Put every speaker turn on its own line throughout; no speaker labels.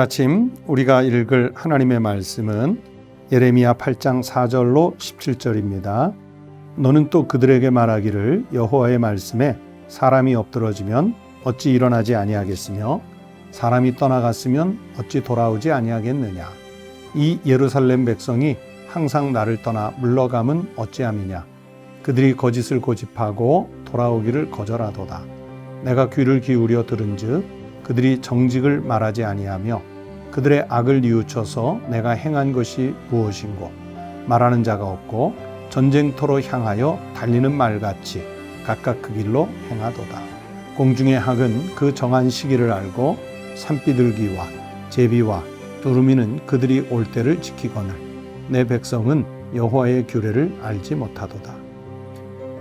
아침 우리가 읽을 하나님의 말씀은 예레미야 8장 4절로 17절입니다. 너는 또 그들에게 말하기를 여호와의 말씀에 사람이 엎드러지면 어찌 일어나지 아니하겠으며 사람이 떠나갔으면 어찌 돌아오지 아니하겠느냐. 이 예루살렘 백성이 항상 나를 떠나 물러감은 어찌함이냐. 그들이 거짓을 고집하고 돌아오기를 거절하도다. 내가 귀를 기울여 들은즉 그들이 정직을 말하지 아니하며 그들의 악을 뉘우쳐서 내가 행한 것이 무엇인고 말하는 자가 없고 전쟁터로 향하여 달리는 말같이 각각 그 길로 행하도다. 공중의 학은 그 정한 시기를 알고 산비둘기와 제비와 두루미는 그들이 올 때를 지키거늘 내 백성은 여호와의 규례를 알지 못하도다.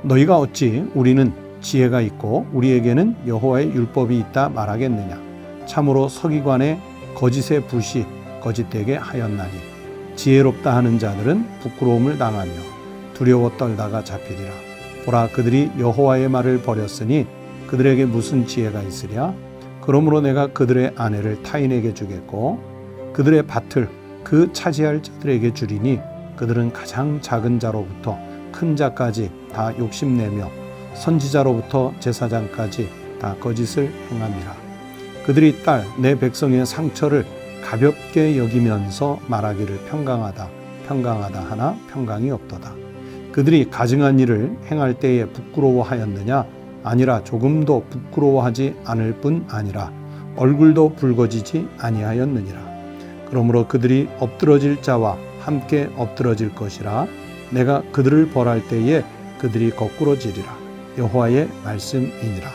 너희가 어찌 우리는 지혜가 있고 우리에게는 여호와의 율법이 있다 말하겠느냐. 참으로 서기관의 거짓의 붓이 거짓되게 하였나니 지혜롭다 하는 자들은 부끄러움을 당하며 두려워 떨다가 잡히리라. 보라, 그들이 여호와의 말을 버렸으니 그들에게 무슨 지혜가 있으랴. 그러므로 내가 그들의 아내를 타인에게 주겠고 그들의 밭을 그 차지할 자들에게 주리니 그들은 가장 작은 자로부터 큰 자까지 다 욕심내며 선지자로부터 제사장까지 다 거짓을 행함이라. 그들이 딸 내 백성의 상처를 가볍게 여기면서 말하기를 평강하다 평강하다 하나 평강이 없도다. 그들이 가증한 일을 행할 때에 부끄러워하였느냐. 아니라 조금도 부끄러워하지 않을 뿐 아니라 얼굴도 붉어지지 아니하였느니라. 그러므로 그들이 엎드러질 자와 함께 엎드러질 것이라. 내가 그들을 벌할 때에 그들이 거꾸러지리라. 여호와의 말씀이니라.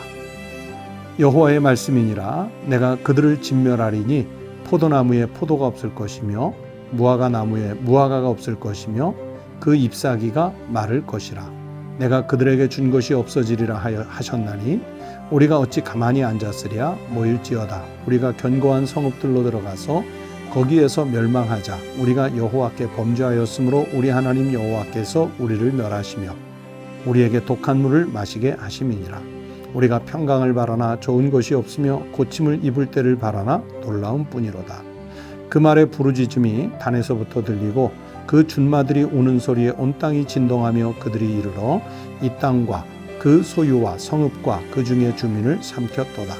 여호와의 말씀이니라. 내가 그들을 진멸하리니 포도나무에 포도가 없을 것이며 무화과 나무에 무화과가 없을 것이며 그 잎사귀가 마를 것이라. 내가 그들에게 준 것이 없어지리라 하셨나니 우리가 어찌 가만히 앉았으랴. 모일지어다. 우리가 견고한 성읍들로 들어가서 거기에서 멸망하자. 우리가 여호와께 범죄하였으므로 우리 하나님 여호와께서 우리를 멸하시며 우리에게 독한 물을 마시게 하심이니라. 우리가 평강을 바라나 좋은 것이 없으며 고침을 입을 때를 바라나 놀라운 뿐이로다. 그 말의 부르짖음이 단에서부터 들리고 그 준마들이 우는 소리에 온 땅이 진동하며 그들이 이르러 이 땅과 그 소유와 성읍과 그 중의 주민을 삼켰도다.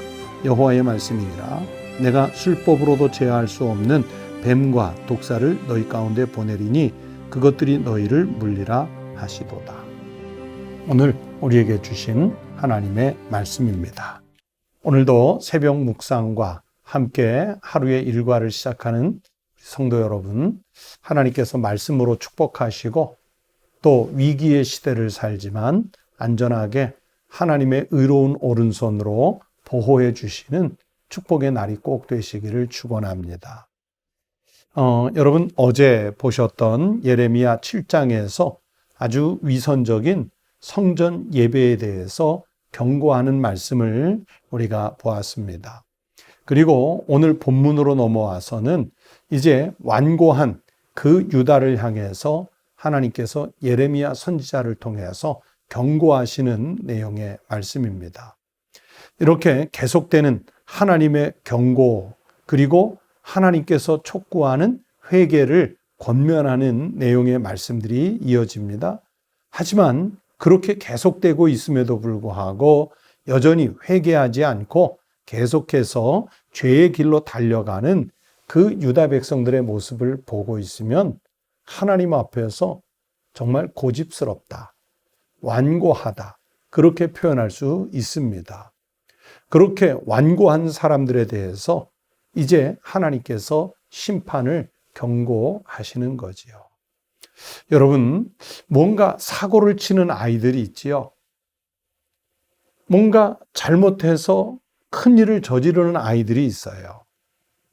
여호와의 말씀이니라. 내가 술법으로도 제어할 수 없는 뱀과 독사를 너희 가운데 보내리니 그것들이 너희를 물리라 하시도다. 오늘 우리에게 주신 하나님의 말씀입니다. 오늘도 새벽 묵상과 함께 하루의 일과를 시작하는 성도 여러분, 하나님께서 말씀으로 축복하시고 또 위기의 시대를 살지만 안전하게 하나님의 의로운 오른손으로 보호해 주시는 축복의 날이 꼭 되시기를 축원합니다. 여러분 어제 보셨던 예레미야 7장에서 아주 위선적인 성전 예배에 대해서 경고하는 말씀을 우리가 보았습니다. 그리고 오늘 본문으로 넘어와서는 이제 완고한 그 유다를 향해서 하나님께서 예레미야 선지자를 통해서 경고하시는 내용의 말씀입니다. 이렇게 계속되는 하나님의 경고 그리고 하나님께서 촉구하는 회개를 권면하는 내용의 말씀들이 이어집니다. 하지만 그렇게 계속되고 있음에도 불구하고 여전히 회개하지 않고 계속해서 죄의 길로 달려가는 그 유다 백성들의 모습을 보고 있으면 하나님 앞에서 정말 고집스럽다, 완고하다 그렇게 표현할 수 있습니다. 그렇게 완고한 사람들에 대해서 이제 하나님께서 심판을 경고하시는 거지요. 여러분, 뭔가 사고를 치는 아이들이 있지요. 뭔가 잘못해서 큰 일을 저지르는 아이들이 있어요.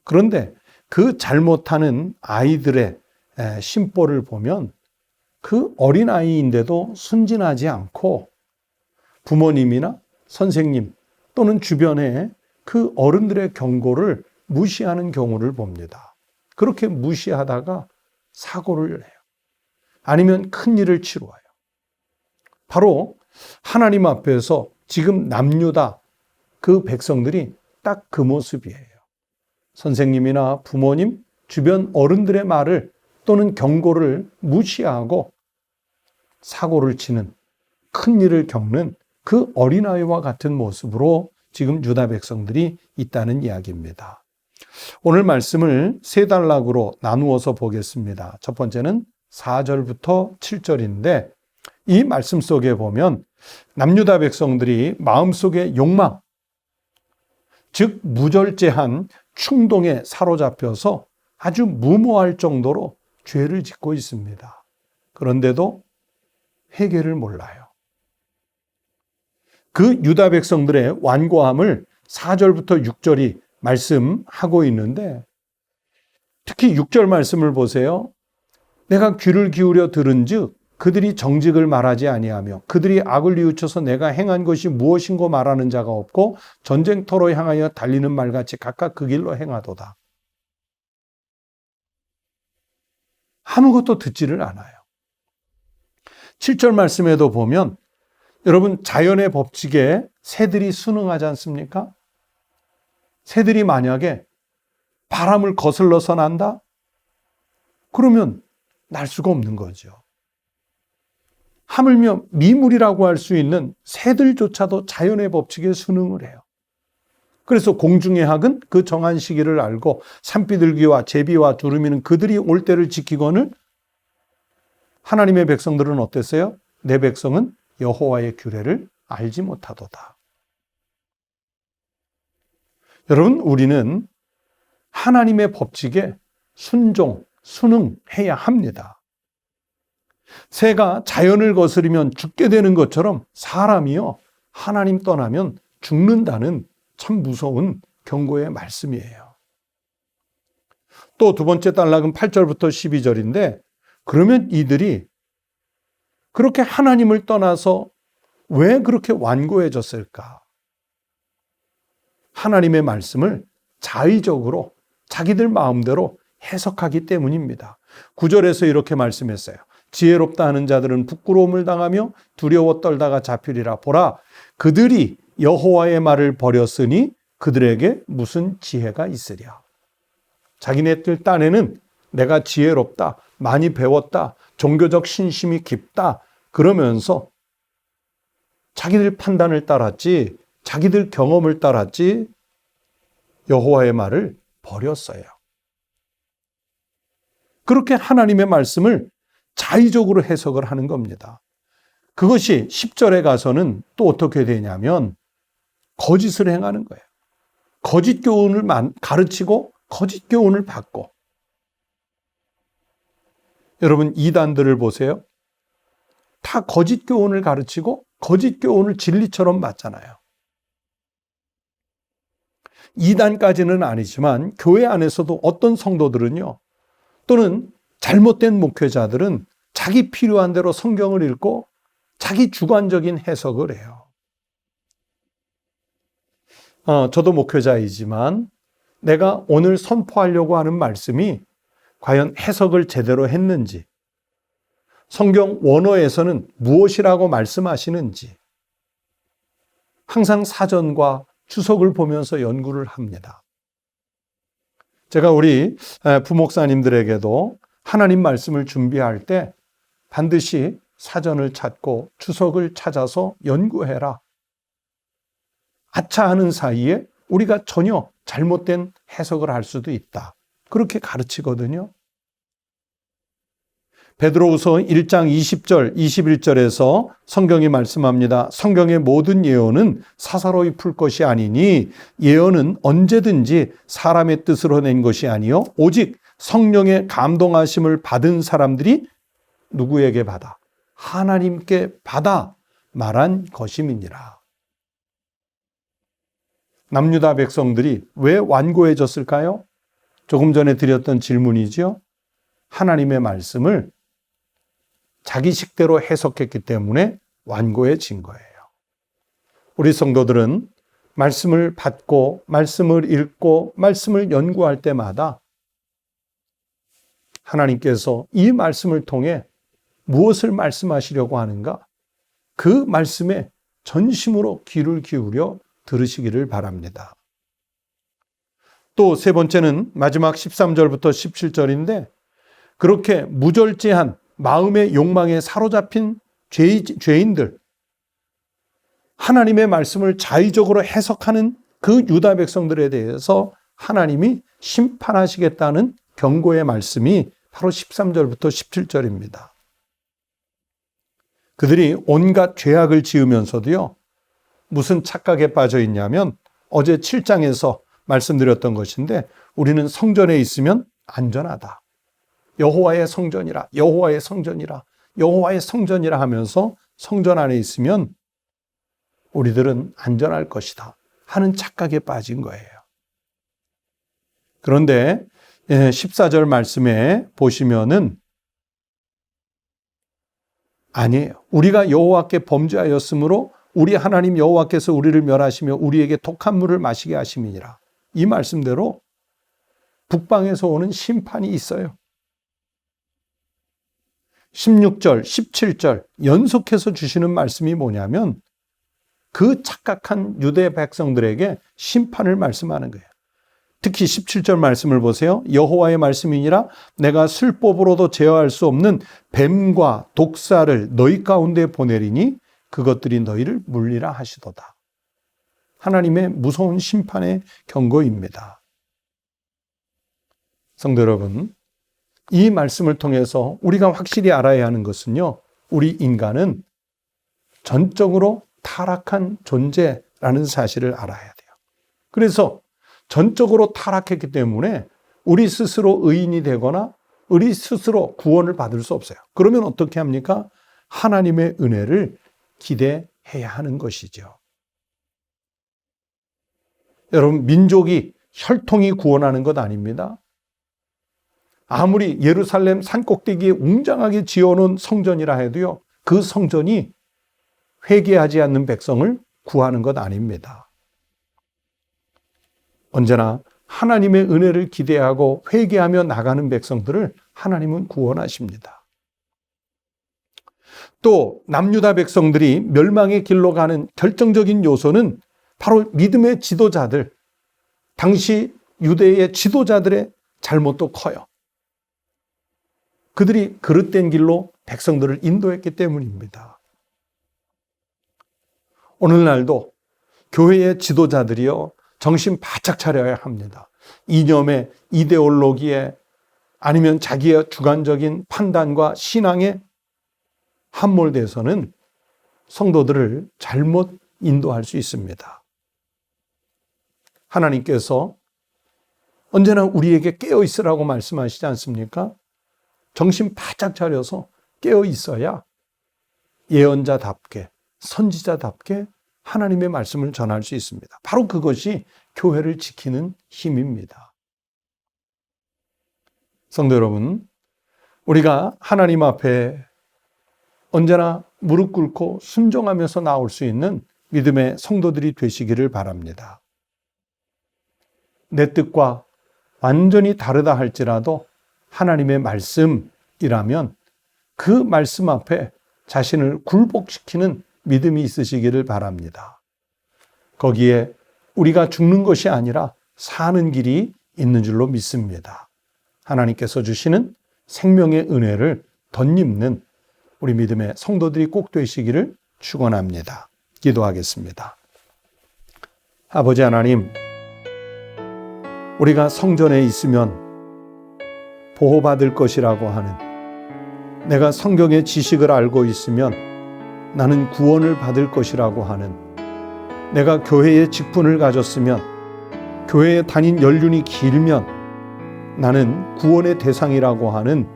그런데 그 잘못하는 아이들의 심보를 보면 그 어린아이인데도 순진하지 않고 부모님이나 선생님 또는 주변에 그 어른들의 경고를 무시하는 경우를 봅니다. 그렇게 무시하다가 사고를 해요. 아니면 큰 일을 치루어요. 바로 하나님 앞에서 지금 남유다 그 백성들이 딱 그 모습이에요. 선생님이나 부모님, 주변 어른들의 말을 또는 경고를 무시하고 사고를 치는, 큰 일을 겪는 그 어린아이와 같은 모습으로 지금 유다 백성들이 있다는 이야기입니다. 오늘 말씀을 세 단락으로 나누어서 보겠습니다. 첫 번째는 4절부터 7절인데 이 말씀 속에 보면 남유다 백성들이 마음속의 욕망, 즉 무절제한 충동에 사로잡혀서 아주 무모할 정도로 죄를 짓고 있습니다. 그런데도 회개를 몰라요. 그 유다 백성들의 완고함을 4절부터 6절이 말씀하고 있는데 특히 6절 말씀을 보세요. 내가 귀를 기울여 들은즉 그들이 정직을 말하지 아니하며 그들이 악을 뉘우쳐서 내가 행한 것이 무엇인고 말하는 자가 없고 전쟁터로 향하여 달리는 말같이 각각 그 길로 행하도다. 아무것도 듣지를 않아요. 7절 말씀에도 보면 여러분 자연의 법칙에 새들이 순응하지 않습니까? 새들이 만약에 바람을 거슬러서 난다? 그러면 날 수가 없는 거죠. 하물며 미물이라고 할 수 있는 새들조차도 자연의 법칙에 순응을 해요. 그래서 공중의 학은 그 정한 시기를 알고 산비둘기와 제비와 두루미는 그들이 올 때를 지키거늘 하나님의 백성들은 어땠어요? 내 백성은 여호와의 규례를 알지 못하도다. 여러분, 우리는 하나님의 법칙에 순종, 순응해야 합니다. 새가 자연을 거스르면 죽게 되는 것처럼 사람이요, 하나님 떠나면 죽는다는 참 무서운 경고의 말씀이에요. 또 두 번째 단락은 8절부터 12절인데 그러면 이들이 그렇게 하나님을 떠나서 왜 그렇게 완고해졌을까? 하나님의 말씀을 자의적으로 자기들 마음대로 해석하기 때문입니다. 9절에서 이렇게 말씀했어요. 지혜롭다 하는 자들은 부끄러움을 당하며 두려워 떨다가 잡히리라. 보라, 그들이 여호와의 말을 버렸으니 그들에게 무슨 지혜가 있으랴. 자기네들 딴에는 내가 지혜롭다, 많이 배웠다, 종교적 신심이 깊다 그러면서 자기들 판단을 따랐지, 자기들 경험을 따랐지 여호와의 말을 버렸어요. 그렇게 하나님의 말씀을 자의적으로 해석을 하는 겁니다. 그것이 10절에 가서는 또 어떻게 되냐면 거짓을 행하는 거예요. 거짓 교훈을 가르치고 거짓 교훈을 받고. 여러분, 이단들을 보세요. 다 거짓 교훈을 가르치고 거짓 교훈을 진리처럼 맞잖아요. 이단까지는 아니지만 교회 안에서도 어떤 성도들은요, 또는 잘못된 목회자들은 자기 필요한 대로 성경을 읽고 자기 주관적인 해석을 해요. 저도 목회자이지만 내가 오늘 선포하려고 하는 말씀이 과연 해석을 제대로 했는지, 성경 원어에서는 무엇이라고 말씀하시는지 항상 사전과 주석을 보면서 연구를 합니다. 제가 우리 부목사님들에게도 하나님 말씀을 준비할 때 반드시 사전을 찾고 주석을 찾아서 연구해라. 아차하는 사이에 우리가 전혀 잘못된 해석을 할 수도 있다. 그렇게 가르치거든요. 베드로후서 1장 20절, 21절에서 성경이 말씀합니다. 성경의 모든 예언은 사사로이 풀 것이 아니니 예언은 언제든지 사람의 뜻으로 낸 것이 아니요 오직 성령의 감동하심을 받은 사람들이 누구에게 받아? 하나님께 받아 말한 것임이니라. 남유다 백성들이 왜 완고해졌을까요? 조금 전에 드렸던 질문이죠. 하나님의 말씀을 자기 식대로 해석했기 때문에 완고해진 거예요. 우리 성도들은 말씀을 받고 말씀을 읽고 말씀을 연구할 때마다 하나님께서 이 말씀을 통해 무엇을 말씀하시려고 하는가? 그 말씀에 전심으로 귀를 기울여 들으시기를 바랍니다. 또 세 번째는 마지막 13절부터 17절인데 그렇게 무절제한 마음의 욕망에 사로잡힌 죄인들, 하나님의 말씀을 자의적으로 해석하는 그 유다 백성들에 대해서 하나님이 심판하시겠다는 경고의 말씀이 바로 13절부터 17절입니다. 그들이 온갖 죄악을 지으면서도요, 무슨 착각에 빠져 있냐면 어제 7장에서 말씀드렸던 것인데 우리는 성전에 있으면 안전하다. 여호와의 성전이라, 여호와의 성전이라, 여호와의 성전이라 하면서 성전 안에 있으면 우리들은 안전할 것이다 하는 착각에 빠진 거예요. 그런데 14절 말씀에 보시면은 아니에요. 우리가 여호와께 범죄하였으므로 우리 하나님 여호와께서 우리를 멸하시며 우리에게 독한 물을 마시게 하심이니라. 이 말씀대로 북방에서 오는 심판이 있어요. 16절, 17절 연속해서 주시는 말씀이 뭐냐면 그 착각한 유대 백성들에게 심판을 말씀하는 거예요. 특히 17절 말씀을 보세요. 여호와의 말씀이니라 내가 술법으로도 제어할 수 없는 뱀과 독사를 너희 가운데 보내리니 그것들이 너희를 물리라 하시도다. 하나님의 무서운 심판의 경고입니다. 성도 여러분, 이 말씀을 통해서 우리가 확실히 알아야 하는 것은요, 우리 인간은 전적으로 타락한 존재라는 사실을 알아야 돼요. 그래서 전적으로 타락했기 때문에 우리 스스로 의인이 되거나 우리 스스로 구원을 받을 수 없어요. 그러면 어떻게 합니까? 하나님의 은혜를 기대해야 하는 것이죠. 여러분, 민족이 혈통이 구원하는 것 아닙니다. 아무리 예루살렘 산꼭대기에 웅장하게 지어놓은 성전이라 해도요, 그 성전이 회개하지 않는 백성을 구하는 것 아닙니다. 언제나 하나님의 은혜를 기대하고 회개하며 나가는 백성들을 하나님은 구원하십니다. 또 남유다 백성들이 멸망의 길로 가는 결정적인 요소는 바로 믿음의 지도자들, 당시 유대의 지도자들의 잘못도 커요. 그들이 그릇된 길로 백성들을 인도했기 때문입니다. 오늘날도 교회의 지도자들이요, 정신 바짝 차려야 합니다. 이념의 이데올로기에 아니면 자기의 주관적인 판단과 신앙에 함몰돼서는 성도들을 잘못 인도할 수 있습니다. 하나님께서 언제나 우리에게 깨어 있으라고 말씀하시지 않습니까? 정신 바짝 차려서 깨어 있어야 예언자답게, 선지자답게 하나님의 말씀을 전할 수 있습니다. 바로 그것이 교회를 지키는 힘입니다. 성도 여러분, 우리가 하나님 앞에 언제나 무릎 꿇고 순종하면서 나올 수 있는 믿음의 성도들이 되시기를 바랍니다. 내 뜻과 완전히 다르다 할지라도 하나님의 말씀이라면 그 말씀 앞에 자신을 굴복시키는 믿음이 있으시기를 바랍니다. 거기에 우리가 죽는 것이 아니라 사는 길이 있는 줄로 믿습니다. 하나님께서 주시는 생명의 은혜를 덧입는 우리 믿음의 성도들이 꼭 되시기를 축원합니다. 기도하겠습니다. 아버지 하나님, 우리가 성전에 있으면 보호받을 것이라고 하는, 내가 성경의 지식을 알고 있으면 나는 구원을 받을 것이라고 하는, 내가 교회의 직분을 가졌으면, 교회에 다닌 연륜이 길면 나는 구원의 대상이라고 하는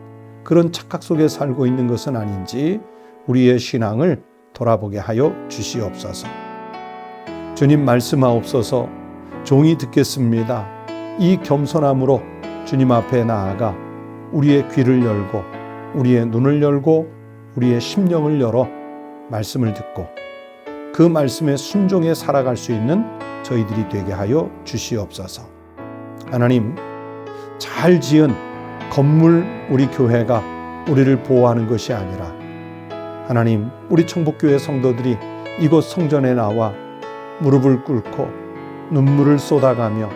그런 착각 속에 살고 있는 것은 아닌지 우리의 신앙을 돌아보게 하여 주시옵소서. 주님 말씀하옵소서. 종이 듣겠습니다. 이 겸손함으로 주님 앞에 나아가 우리의 귀를 열고 우리의 눈을 열고 우리의 심령을 열어 말씀을 듣고 그 말씀에 순종해 살아갈 수 있는 저희들이 되게 하여 주시옵소서. 하나님, 잘 지은 건물 우리 교회가 우리를 보호하는 것이 아니라 하나님, 우리 청복교회 성도들이 이곳 성전에 나와 무릎을 꿇고 눈물을 쏟아가며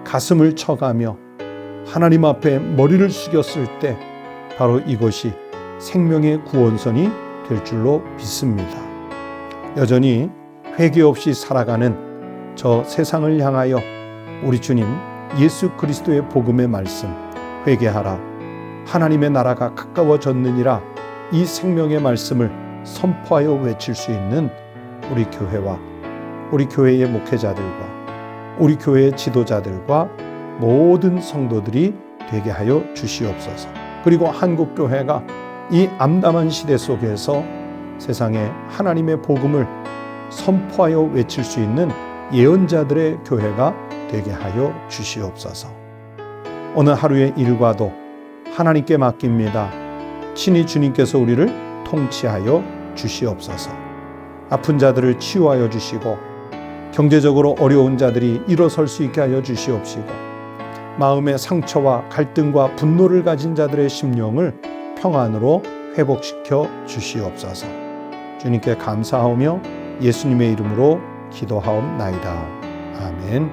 가슴을 쳐가며 하나님 앞에 머리를 숙였을 때 바로 이것이 생명의 구원선이 될 줄로 믿습니다. 여전히 회개 없이 살아가는 저 세상을 향하여 우리 주님 예수 그리스도의 복음의 말씀, 회개하라, 하나님의 나라가 가까워졌느니라, 이 생명의 말씀을 선포하여 외칠 수 있는 우리 교회와 우리 교회의 목회자들과 우리 교회의 지도자들과 모든 성도들이 되게 하여 주시옵소서. 그리고 한국교회가 이 암담한 시대 속에서 세상에 하나님의 복음을 선포하여 외칠 수 있는 예언자들의 교회가 되게 하여 주시옵소서. 오늘 하루의 일과도 하나님께 맡깁니다. 친히 주님께서 우리를 통치하여 주시옵소서. 아픈 자들을 치유하여 주시고 경제적으로 어려운 자들이 일어설 수 있게 하여 주시옵시고 마음의 상처와 갈등과 분노를 가진 자들의 심령을 평안으로 회복시켜 주시옵소서. 주님께 감사하며 예수님의 이름으로 기도하옵나이다. 아멘.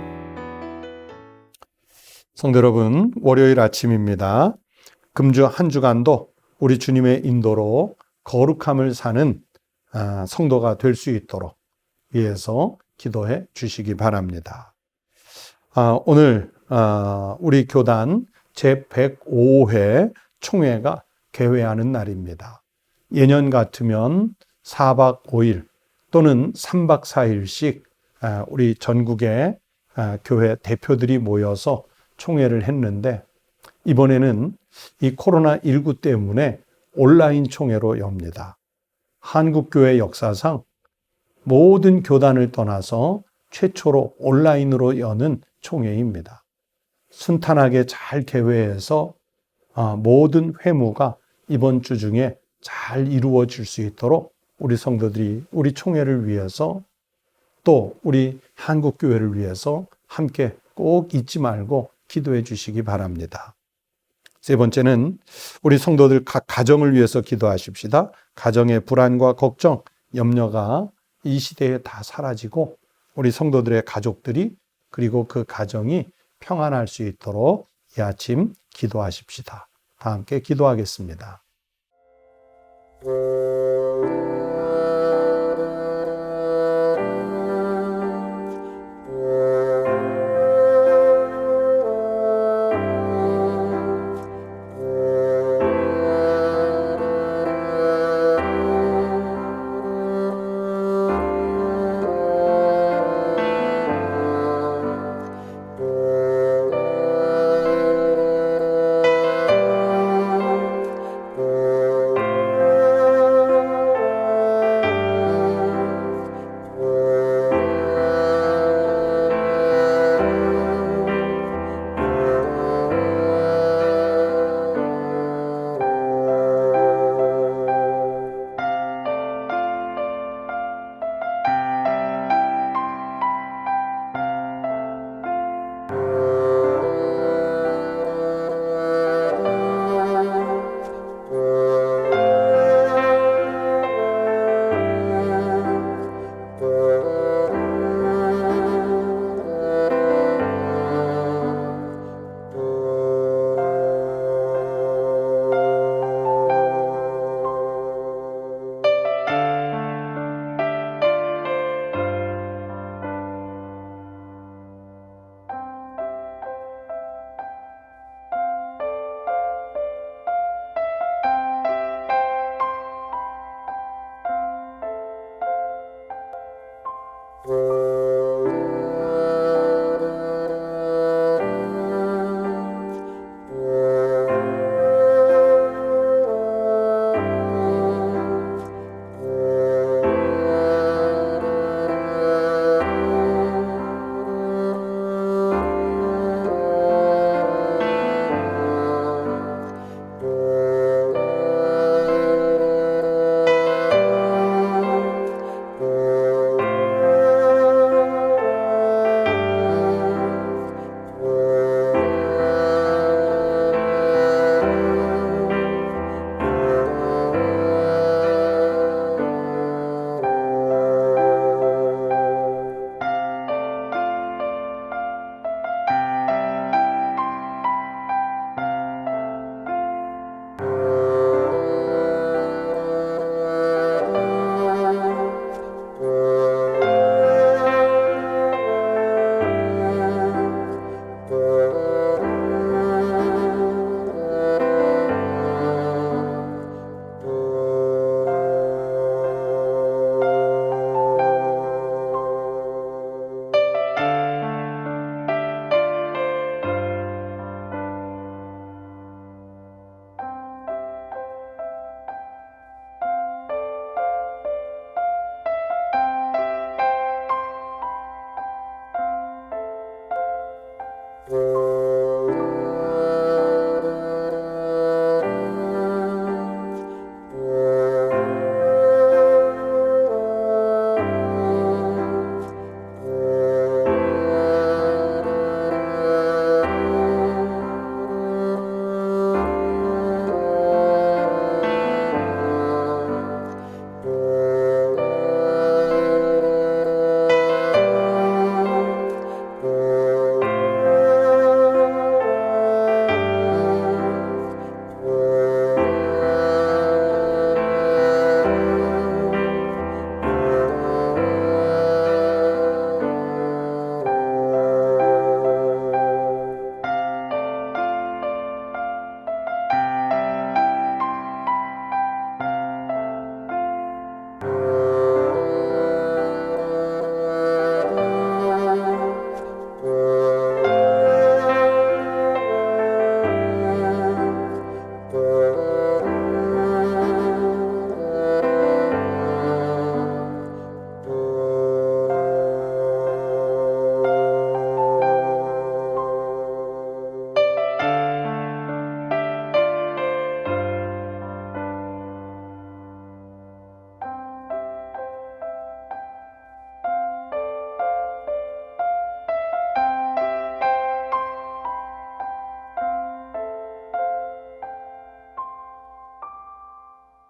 성도 여러분, 월요일 아침입니다. 금주 한 주간도 우리 주님의 인도로 거룩함을 사는 성도가 될 수 있도록 위해서 기도해 주시기 바랍니다. 오늘 우리 교단 제105회 총회가 개회하는 날입니다. 예년 같으면 4박 5일 또는 3박 4일씩 우리 전국의 교회 대표들이 모여서 총회를 했는데 이번에는 이 코로나19 때문에 온라인 총회로 엽니다. 한국교회 역사상 모든 교단을 떠나서 최초로 온라인으로 여는 총회입니다. 순탄하게 잘 개회해서 모든 회무가 이번 주 중에 잘 이루어질 수 있도록 우리 성도들이 우리 총회를 위해서 또 우리 한국교회를 위해서 함께 꼭 잊지 말고 기도해 주시기 바랍니다. 세 번째는 우리 성도들 각 가정을 위해서 기도하십시다. 가정의 불안과 걱정, 염려가 이 시대에 다 사라지고 우리 성도들의 가족들이 그리고 그 가정이 평안할 수 있도록 이 아침 기도하십시다. 다 함께 기도하겠습니다.